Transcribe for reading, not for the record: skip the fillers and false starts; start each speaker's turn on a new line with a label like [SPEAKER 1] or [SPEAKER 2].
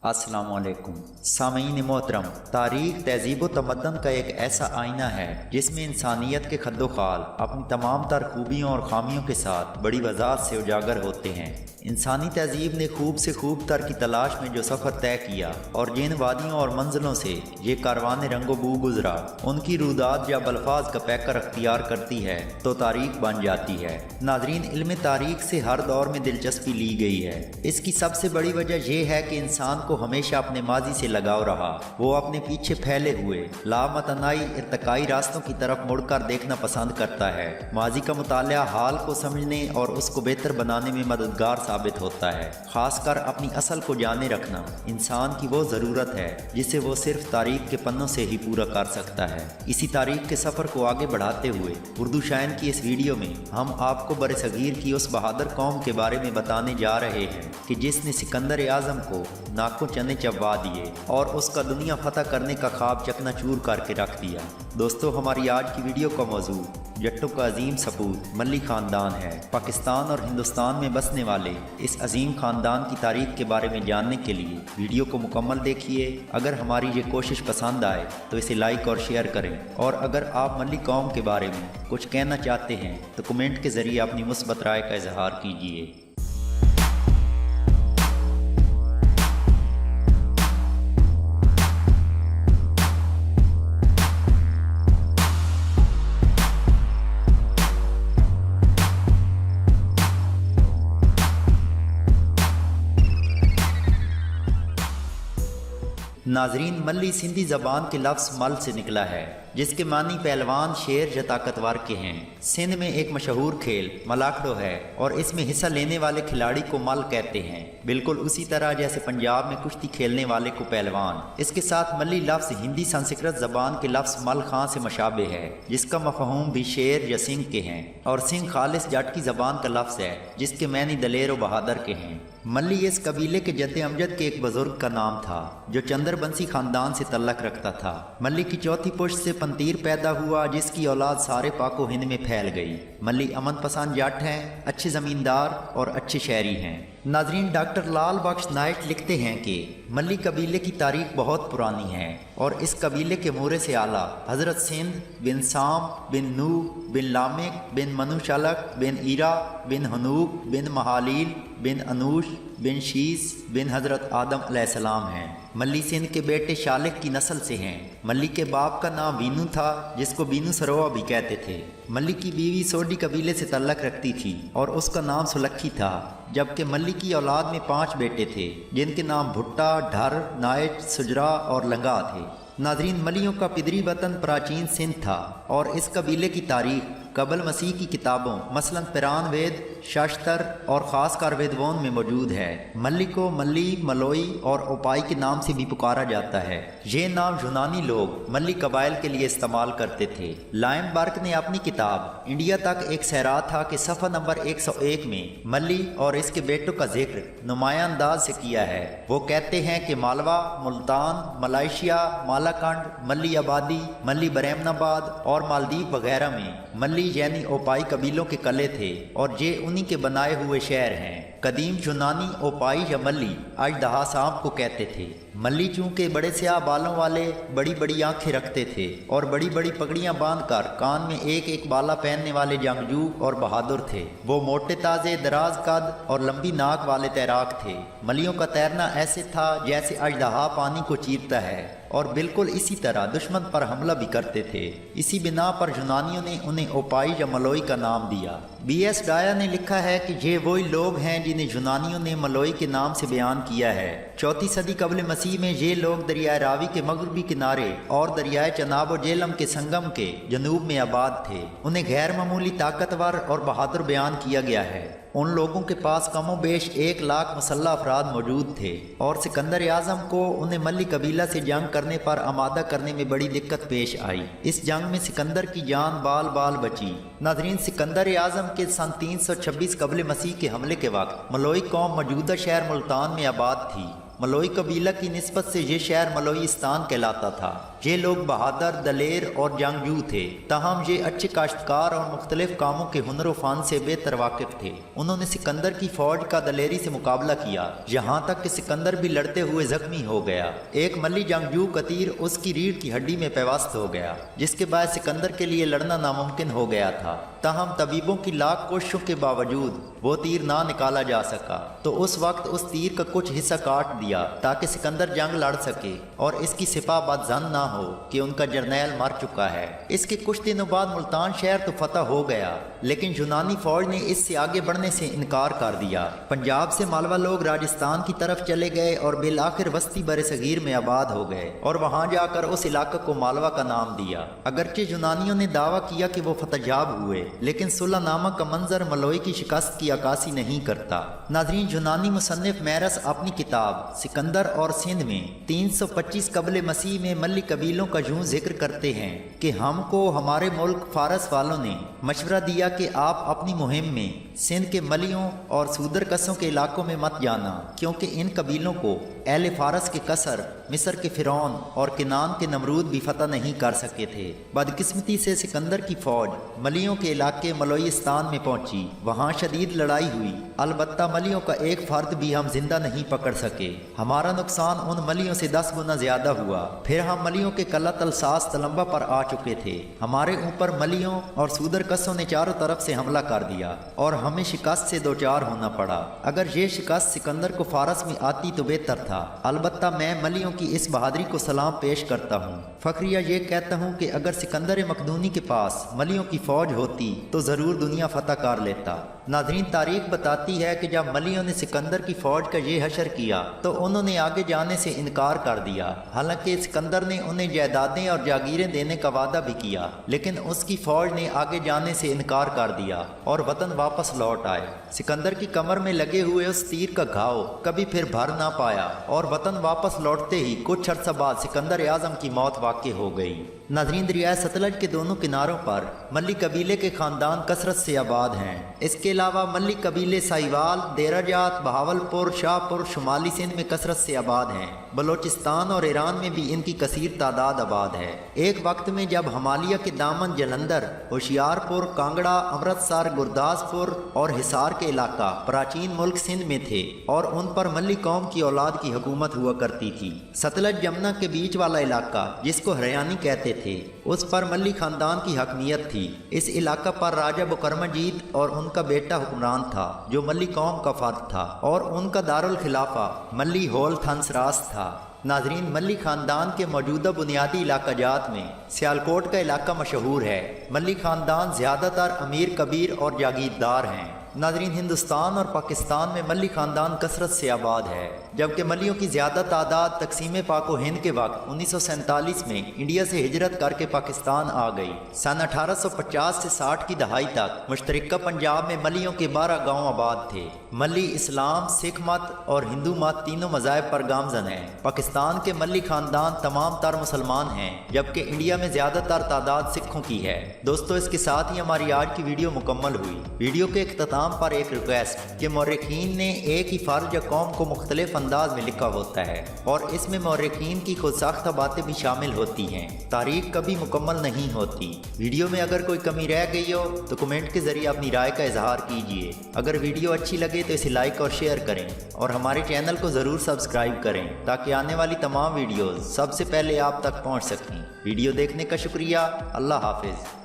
[SPEAKER 1] अस्सलाम वालेकुम सामीन मोहतरम। तारीख तहजीब व तमद्दन का एक ऐसा आईना है जिसमें इंसानियत के खद्दोखाल अपनी तमाम तर खूबियों और खामियों के साथ बड़ी वजाहत से उजागर होते हैं। इंसानी तहजीब ने खूब से खूब तर की तलाश में जो सफ़र तय किया और जिन वादियों और मंजिलों से ये कारवान रंगो बू गुजरा, उनकी रूदात जब अल्फाज का पैकर अख्तियार करती है तो तारीख बन जाती है। नाजरीन, इल्म तारीख से हर दौर में दिलचस्पी ली गई है। इसकी सबसे बड़ी वजह यह है कि इंसान को हमेशा अपने माजी से लगाव रहा। वो अपने पीछे फैले हुए लामतनाई इर्तकाई रास्तों की तरफ मुड़कर देखना पसंद करता है। माजी का मुतालिया हाल को समझने और उसको बेहतर बनाने में मददगार साबित होता है। खासकर अपनी असल को जाने रखना इंसान की वो ज़रूरत है जिसे वो सिर्फ तारीख के पन्नों से ही पूरा कर सकता है। इसी तारीख के सफ़र को आगे बढ़ाते हुए उर्दू शायन की इस वीडियो में हम आपको बरसगीर की उस बहादुर कौम के बारे में बताने जा रहे हैं कि जिसने सिकंदर आज़म को नाको चने चबवा दिए और उसका दुनिया फतह करने का ख्वाब चकनाचूर करके रख दिया। दोस्तों, हमारी आज की वीडियो का मौजू जट्टों का अजीम सपूत मल्ली ख़ानदान है। पाकिस्तान और हिंदुस्तान में बसने वाले इस अजीम ख़ानदान की तारीख के बारे में जानने के लिए वीडियो को मुकम्मल देखिए। अगर हमारी ये कोशिश पसंद आए तो इसे लाइक और शेयर करें, और अगर आप मल्ली कौम के बारे में कुछ कहना चाहते हैं तो कमेंट के ज़रिए अपनी मुस्बत राय का इजहार कीजिए। नाजरीन, मल्ली सिंधी ज़बान के लफ्ज़ मल से निकला है जिसके मानी पहलवान, शेर या ताकतवर के हैं। सिंध में एक मशहूर खेल मलाखड़ो है और इसमें हिस्सा लेने वाले खिलाड़ी को मल कहते हैं, बिल्कुल उसी तरह जैसे पंजाब में कुश्ती खेलने वाले को पहलवान। इसके साथ मल्ली लफ्ज़ हिंदी संस्कृत ज़बान के लफ्ज़ मल खां से मुशाबे है जिसका मफहूम भी शेर या सिंह के हैं, और सिंह खालिस जट की ज़बान का लफ्ज़ है जिसके मैनी दलेर व बहादुर के हैं। मल्ली इस कबीले के जद्द अमजद के एक बुजुर्ग का नाम था जो चंद्रबंसी खानदान से तल्लक रखता था। मल्ली की चौथी पुश्त से पंतीर पैदा हुआ जिसकी औलाद सारे पाको हिंद में फैल गई। मल्ली अमन पसंद जट हैं, अच्छे ज़मींदार और अच्छे शहरी हैं। नाजरीन, डॉक्टर लाल बख्श नाइट लिखते हैं कि मल्ली कबीले की तारीख बहुत पुरानी है और इस कबीले के मोरे से आला हज़रत सिंध बिन साम बिन नू बिन लामिक बिन मनुशलक बिन ईरा बिन हनूक बिन महालील बिन अनूश बिन शीस बिन हज़रत आदम अलैहिस्सलाम हैं। मल्ली सिंध के बेटे शालिक की नस्ल से हैं। मल्ली के बाप का नाम बीनू था जिसको बीनू सरोवा भी कहते थे। मल्ली की बीवी सोडी कबीले से तल्लक रखती थी और उसका नाम सुलक्खी था, जबकि मल्ली की औलाद में 5 बेटे थे जिनके नाम भुट्टा, ढर, नाइट, सुजरा और लंगा थे। नाजरीन, मलियों का पिदरी वतन प्राचीन सिंध था और इस कबीले की तारीख कबल मसीह की किताबों मसलन पिरान वेद, शास्त्र और ख़ासकर वेदवोन में मौजूद है। मल्ली को मल्ली, मलोई और ओपाई के नाम से भी पुकारा जाता है। ये नाम यूनानी लोग मल्ली कबाइल के लिए इस्तेमाल करते थे। लायनबर्ग ने अपनी किताब इंडिया तक एक सहरा था कि सफ़ा नंबर 101 में मल्ली और इसके बेटों का जिक्र नुमाया अंदाज से किया है। वो कहते हैं कि मालवा, मुल्तान, मलेशिया, मालाकंड, मल्ली आबादी, मल्ली बरेमनाबाद और मालदीव वगैरह में मल्ली यानी ओपाई कबीलों के कले थे और ये उन्हीं के बनाए हुए शहर हैं। कदीम यूनानी ओपाई या मल्ली अजदहा सांप को कहते थे। मल्ली चूंकि बड़े स्याह बालों वाले, बड़ी बड़ी आंखें रखते थे और बड़ी बड़ी पगड़ियां बांधकर कान में एक एक बाला पहनने वाले जंगजू और बहादुर थे। वो मोटे ताजे, दराज कद और लंबी नाक वाले तैराक थे। मलियों का तैरना ऐसे था जैसे अजदहा पानी को चीरता है और बिल्कुल इसी तरह दुश्मन पर हमला भी करते थे। इसी बिना पर यूनानियों ने उन्हें ओपाई या मलोई का नाम दिया। B.S. डाया ने लिखा है कि ये वही लोग हैं जिन्हें यूनानियों ने मलोई के नाम से बयान किया है। 4वीं सदी कबल मसीह में ये लोग दरियाए रावी के मगरबी किनारे और दरियाए चनाब और जेलम के संगम के जनूब में आबाद थे। उन्हें गैर मामूली ताकतवर और बहादुर बयान किया गया है। उन लोगों के पास कमो बेश 1 लाख मुसल्लह अफराद मौजूद थे और सिकंदर आज़म को उन्हें मल्ली कबीला से जंग करने पर आमादा करने में बड़ी दिक्कत पेश आई। इस जंग में सिकंदर की जान बाल बाल बची। नाजरीन, सिकंदर आज़म के सन 326 कबल मसीह के हमले के वक्त मलोई कौम मौजूदा शहर मुल्तान में आबाद थी। मलोई कबीला की निस्बत से ये शहर मलोईस्तान कहलाता था। ये लोग बहादुर, दलेर और जंगजू थे, ताहम ये अच्छे काश्तकार और मुख्तलिफ कामों के हुनर व फ़न से बेहतर वाकिफ थे। उन्होंने सिकंदर की फौज का दलेरी से मुकाबला किया, यहाँ तक कि सिकंदर भी लड़ते हुए जख्मी हो गया। एक मल्ली जंगजू का तीर उसकी रीढ़ की हड्डी में पेवस्त हो गया, जिसके बाद सिकंदर के लिए लड़ना नामुमकिन हो गया था। ताहम तबीबों की लाख कोशिशों के बावजूद वो तीर ना निकाला जा सका, तो उस वक्त उस तीर का कुछ हिस्सा काट दिया ताकि सिकंदर जंग लड़ सके और इसकी सिपा बदजन ना हो कि उनका जर्नैल मर चुका है। इसके कुछ दिनों बाद मुल्तान शहर तो फतह हो गया, लेकिन यूनानी फौज ने इससे आगे बढ़ने से इनकार कर दिया। पंजाब से मालवा लोग राजस्थान की तरफ चले गए और बिलाखिर वस्ती बर सगीर में आबाद हो गए और वहां जाकर उस इलाके को मालवा का नाम दिया। अगरचे यूनानियों ने दावा किया कि वो फतहयाब हुए, लेकिन सुलहनामा का मंजर मलोई की शिकस्त की अक्कासी नहीं करता। नाज़रीन, यूनानी मुसन्निफ मैरस अपनी किताब सिकंदर और सिंध में 325 कबल मसीह में मल्ली कबीलों का यूं जिक्र करते हैं कि हमको हमारे मुल्क फारस वालों ने मशवरा दिया कि आप अपनी मुहिम में सिंध के मलियों और सूदर कसों के इलाकों में मत जाना, क्योंकि इन कबीलों को अहले फारस के कसर, मिस्र के फिरौन और किनान के नमरूद भी फतह नहीं कर सके थे। बदकिस्मती से सिकंदर की फौज मलियों के इलाके मलोईस्तान में पहुंची। वहां शदीद लड़ाई हुई, अलबत्ता मलियों का एक फर्द भी हम जिंदा नहीं पकड़ सके। हमारा नुकसान उन मलियों से 10 गुना ज्यादा हुआ। फिर हम मलियों के कला तलसास तलम्बा पर आ चुके थे। हमारे ऊपर मलियों और सूदर कसों ने चारों तरफ से हमला कर दिया और हमें शिकस्त से दो चार होना पड़ा। अगर ये शिकस्त सिकंदर को फारस में आती तो बेहतर था। अलबत्ता मैं मलियों की इस बहादुरी को सलाम पेश करता हूँ। फखरिया ये कहता हूँ कि अगर सिकंदर मकदूनी के पास मलियों की फौज होती तो ज़रूर दुनिया फतह कर लेता। नाज़रीन, तारीख बताती है कि जब मलियों ने सिकंदर की फौज का ये हशर किया तो उन्होंने आगे जाने से इनकार कर दिया। हालांकि सिकंदर ने उन्हें जायदादें और जागीरें देने का वादा भी किया, लेकिन उसकी फौज ने आगे जाने से इनकार कर दिया और वतन वापस लौट आए। सिकंदर की कमर में लगे हुए उस तीर का घाव कभी फिर भर ना पाया और वतन वापस लौटते ही कुछ अर्सा बाद सिकंदर आजम की मौत वाक़ई हो गई। नाज़रीन, दरिया सतलज के दोनों किनारों पर मल्ली कबीले के खानदान कसरत से आबाद हैं। इसके अलावा मल्ली कबीले साहिवाल, देराजात, बहावलपुर, शाहपुर, शुमाली सिंध में कसरत से आबाद हैं। बलोचिस्तान और ईरान में भी इनकी कसीर तादाद आबाद है। एक वक्त में जब हमालिया के दामन जलंधर, होशियारपुर, कांगड़ा, अमृतसर, गुरदासपुर और हिसार के इलाका प्राचीन मुल्क सिंध में थे और उन पर मल्ली कौम की औलाद की हुकूमत हुआ करती थी। सतलज जमुना के बीच वाला इलाका, जिसको हरियाणी कहते थे, उस पर मल्ली खानदान की हकमियत थी। इस इलाका पर राजा बुकरमजीद और उनका बेटा हुक्मरान था, जो मल्ली कौम का फर्द था, और उनका दारुल खिलाफा मल्ली होल थंसरास था। नाजरीन, मल्ली खानदान के मौजूदा बुनियादी इलाका जात में सियालकोट का इलाका मशहूर है। मल्ली खानदान ज़्यादातर अमीर कबीर और जागीरदार हैं। नाजरीन, हिंदुस्तान और पाकिस्तान में मल्ली खानदान कसरत से आबाद है, जबकि मल्लियों की ज़्यादा तादाद तकसीम पाको हिंद के वक्त 1947 में इंडिया से हिजरत करके पाकिस्तान आ गई। सन 1850 से 60 की दहाई तक मुश्तरका पंजाब में मल्लियों के 12 गांव आबाद थे। मल्ली इस्लाम, सिख मत और हिंदू मत तीनों मज़ाहिब पर गामजन हैं। पाकिस्तान के मल्ली खानदान तमाम तर मुसलमान हैं, जबकि इंडिया में ज़्यादातर तादाद सिखों की है। दोस्तों, इसके साथ ही हमारी आज की वीडियो मुकम्मल हुई। वीडियो के इख्तिताम पर एक रिक्वेस्ट कि मौरखीन ने एक ही फर्ज या कौम को मुख्तलिफ अंदाज में लिखा होता है और इसमें मौरखीन की खुद साख्ता बातें भी शामिल होती हैं। तारीख कभी मुकम्मल नहीं होती। वीडियो में अगर कोई कमी रह गई हो तो कमेंट के जरिए अपनी राय का इजहार कीजिए। अगर वीडियो अच्छी लगे तो इसे लाइक और शेयर करें और हमारे चैनल को ज़रूर सब्सक्राइब करें ताकि आने वाली तमाम वीडियोज़ सबसे पहले आप तक पहुँच सकें। वीडियो देखने का शुक्रिया। अल्लाह हाफिज़।